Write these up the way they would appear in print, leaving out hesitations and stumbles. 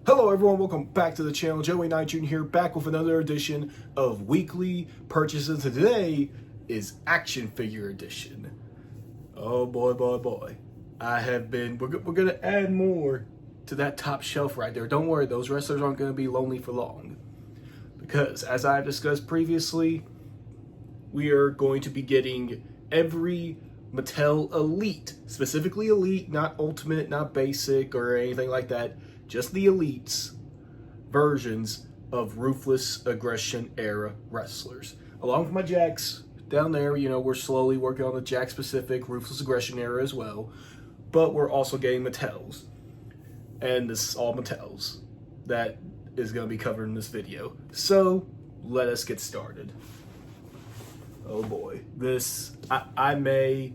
Hello everyone, welcome back to the channel. Joey Knight Jr. here, back with another edition of weekly purchases. Today is action figure edition. Oh boy, boy, boy. We're gonna add more to that top shelf right there. Don't worry, those wrestlers aren't gonna be lonely for long. Because as I've discussed previously, we are going to be getting every Mattel Elite, specifically Elite, not Ultimate, not Basic or anything like that. Just the Elites versions of Ruthless Aggression era wrestlers. Along with my Jacks down there, we're slowly working on the Jack specific Ruthless Aggression era as well. But we're also getting Mattels. And this is all Mattels that is going to be covered in this video. So let us get started. Oh boy. I may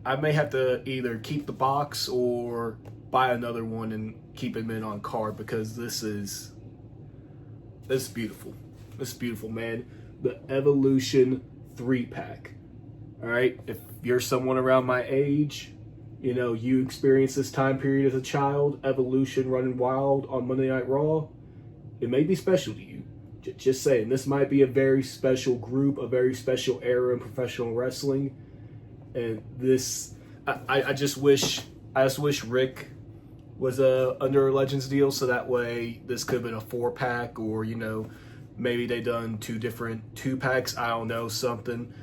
have to either keep the box or buy another one and keep him in on card, because this is beautiful. This is beautiful, man. The Evolution 3-pack. All right, if you're someone around my age, you experienced this time period as a child, Evolution running wild on Monday Night Raw, it may be special to you. Just saying, this might be a very special group, a very special era in professional wrestling. And this, I just wish Rick was under a Legends deal, so that way this could have been a 4-pack, or maybe they done two different 2-packs. I don't know, something.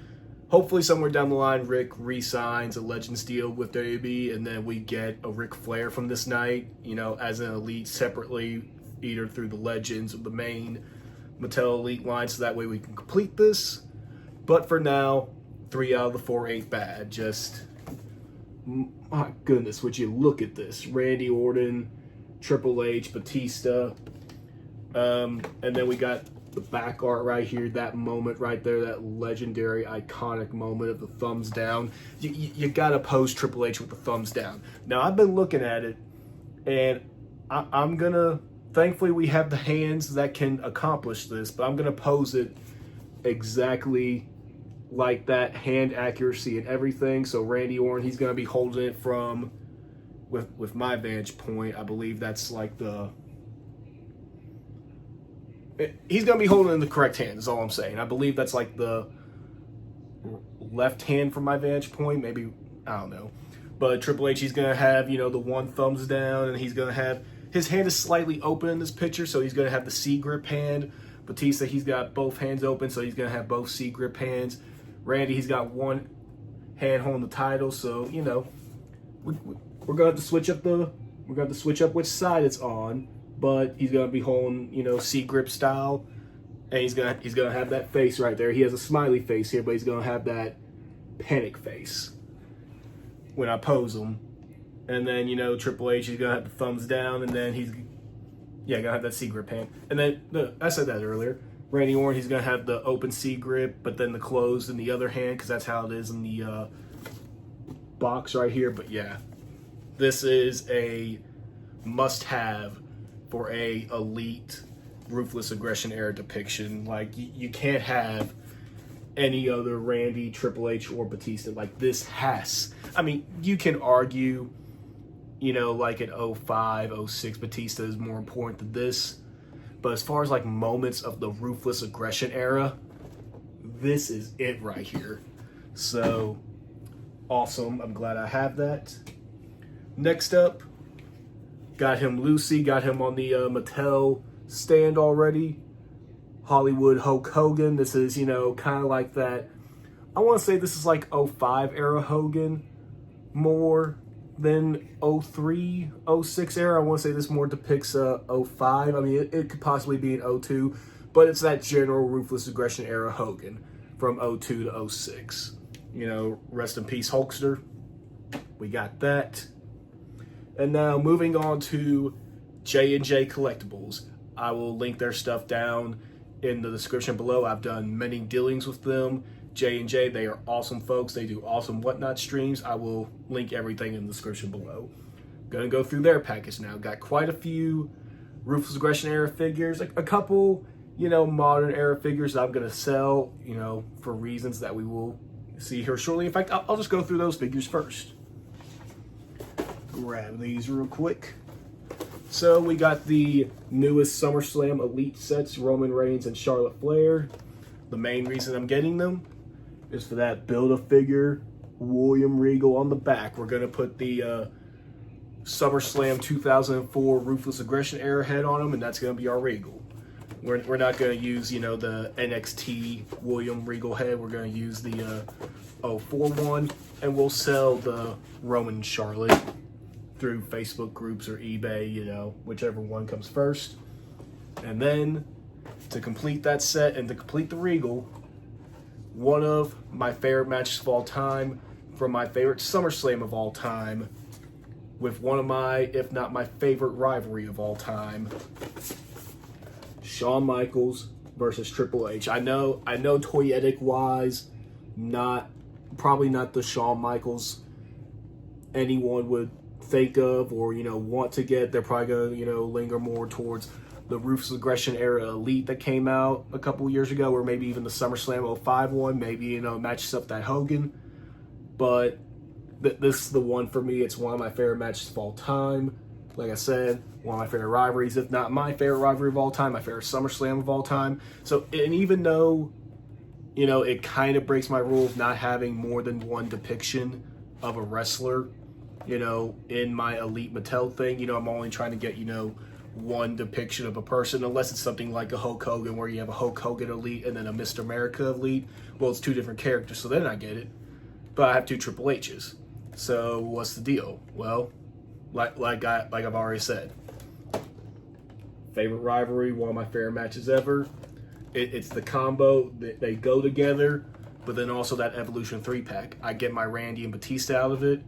Hopefully somewhere down the line Rick re-signs a Legends deal with WWE, and then we get a Ric Flair from this night, as an Elite separately, either through the Legends or the main Mattel Elite line, so that way we can complete this. But for now, 3 out of the 4 ain't bad. Just, my goodness, would you look at this. Randy Orton, Triple H, Batista. And then we got the back art right here, that moment right there, that legendary, iconic moment of the thumbs down. You gotta pose Triple H with the thumbs down. Now, I've been looking at it, and I'm gonna, thankfully we have the hands that can accomplish this, but I'm gonna pose it exactly like that, hand accuracy and everything. So Randy Orton, he's going to be holding it from, with my vantage point, I believe that's like he's going to be holding it in the correct hand, is all I'm saying. I believe that's like the left hand from my vantage point, maybe, I don't know. But Triple H, he's going to have, the one thumbs down, and he's going to have, his hand is slightly open in this picture, so he's going to have the C grip hand. Batista, he's got both hands open, so he's going to have both C grip hands. Randy, he's got one hand holding the title, so we're gonna have to switch up which side it's on, but he's gonna be holding C grip style, and he's gonna have that face right there. He has a smiley face here, but he's gonna have that panic face when I pose him. And then Triple H, he's gonna have the thumbs down, and then he's gonna have that C grip hand. And then I said that earlier. Randy Orton, he's going to have the open C grip, but then the closed in the other hand, because that's how it is in the box right here. But yeah, this is a must-have for a Elite Ruthless Aggression era depiction. Like, you can't have any other Randy, Triple H, or Batista. Like, this has... I mean, you can argue, like an 05, 06 Batista is more important than this. But as far as like moments of the Ruthless Aggression era, this is it right here. So awesome. I'm glad I have that. Next up, got him Lucy, got him on the Mattel stand already. Hollywood Hulk Hogan. This is, kind of like that. I want to say this is like 05 era Hogan more than 03, 06 era. I want to say this more depicts 05. I mean, it could possibly be an 02, but it's that general Ruthless Aggression era Hogan from 02 to 06. Rest in peace, Hulkster. We got that. And now moving on to J&J Collectibles. I will link their stuff down in the description below. I've done many dealings with them. J&J, they are awesome folks. They do awesome Whatnot streams. I will link everything in the description below. Gonna go through their package now. Got quite a few Ruthless Aggression era figures, like a couple, modern era figures that I'm gonna sell, for reasons that we will see here shortly. In fact, I'll just go through those figures first. Grab these real quick. So we got the newest SummerSlam Elite sets, Roman Reigns and Charlotte Flair. The main reason I'm getting them is for that Build-A-Figure William Regal on the back. We're going to put the SummerSlam 2004 Ruthless Aggression era head on them, and that's going to be our Regal. We're not going to use, you know, the NXT William Regal head. We're going to use the 04 one, and we'll sell the Roman Charlotte through Facebook groups or eBay, you know, whichever one comes first. And then to complete that set and to complete the Regal, one of my favorite matches of all time from my favorite SummerSlam of all time with one of my, if not my favorite rivalry of all time, Shawn Michaels versus Triple H. I know toyetic wise, probably not the Shawn Michaels anyone would think of or, you know, want to get. They're probably going to, you know, linger more towards the Ruthless Aggression era Elite that came out a couple years ago, or maybe even the SummerSlam 05 one, maybe, you know, matches up that Hogan. But this is the one for me. It's one of my favorite matches of all time. Like I said, one of my favorite rivalries, if not my favorite rivalry of all time, my favorite SummerSlam of all time. So, and even though, you know, it kind of breaks my rule of not having more than one depiction of a wrestler, you know, in my Elite Mattel thing, you know, I'm only trying to get, you know, one depiction of a person, unless it's something like a Hulk Hogan where you have a Hulk Hogan Elite and then a Mr. America Elite. Well, it's two different characters, so then I get it. But I have two Triple H's. So what's the deal? Well, like I've already said, favorite rivalry, one of my favorite matches ever. It's the combo. They go together, but then also that Evolution 3-pack. I get my Randy and Batista out of it,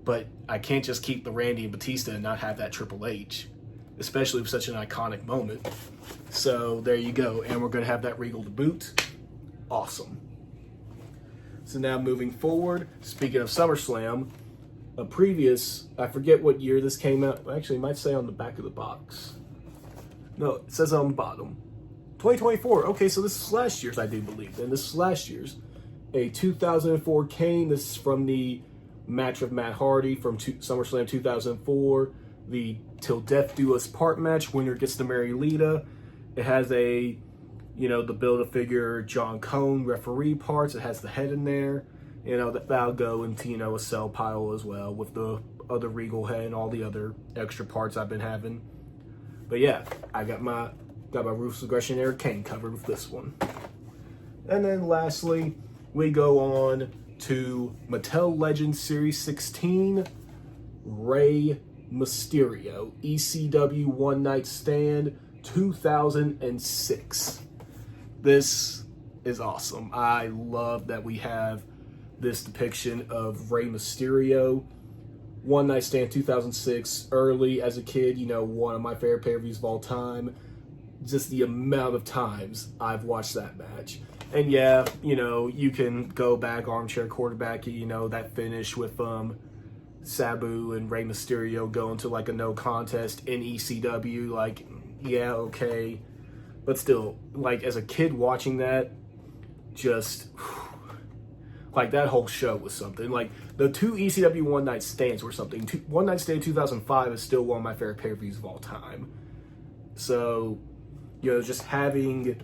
but I can't just keep the Randy and Batista and not have that Triple H, especially with such an iconic moment. So there you go. And we're going to have that Regal to boot. Awesome. So now moving forward, speaking of SummerSlam, a previous, I forget what year this came out. Actually, it might say on the back of the box. No, it says on the bottom. 2024. Okay, so this is last year's, I do believe. And this is last year's. A 2004 Kane. This is from the match of Matt Hardy from SummerSlam 2004. The Till Death Do Us Part match. Winner gets to marry Lita. It has a, you know, the Build-A-Figure John Cone referee parts. It has the head in there. You know, that'll go into, you know, a sell pile as well with the other Regal head and all the other extra parts I've been having. But yeah, I got my Ruthless Aggression era Kane covered with this one. And then lastly, we go on to Mattel Legends Series 16, Rey Mysterio, ECW One Night Stand 2006. This is awesome. I love that we have this depiction of Rey Mysterio. One Night Stand 2006, early as a kid, you know, one of my favorite pay-per-views of all time. Just the amount of times I've watched that match. And yeah, you know, you can go back, armchair quarterback, you know, that finish with Sabu and Rey Mysterio going to like a no contest in ECW, like, yeah, okay. But still, like, as a kid watching that, just, like, that whole show was something. Like, the two ECW One Night Stands were something. One Night Stand 2005 is still one of my favorite pay-per-views of all time. So, you know, just having,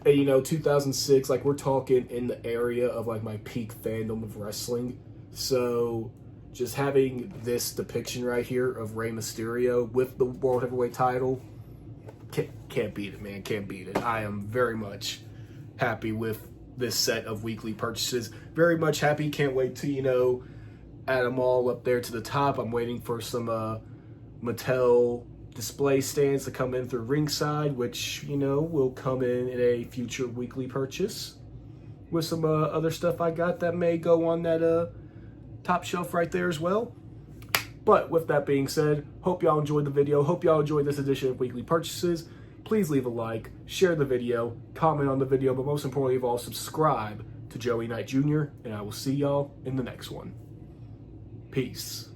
you know, 2006, like, we're talking in the area of, like, my peak fandom of wrestling. So, just having this depiction right here of Rey Mysterio with the World Heavyweight title, can't beat it, man. Can't beat it. I am very much happy with this set of weekly purchases. Very much happy. Can't wait to, you know, add them all up there to the top. I'm waiting for some Mattel display stands to come in through ringside, which, you know, will come in a future weekly purchase with some other stuff I got that may go on that top shelf right there as well. But with that being said, hope y'all enjoyed the video. Hope y'all enjoyed this edition of Weekly Purchases. Please leave a like, share the video, comment on the video, but most importantly of all, subscribe to Joey Knight Jr., and I will see y'all in the next one. Peace.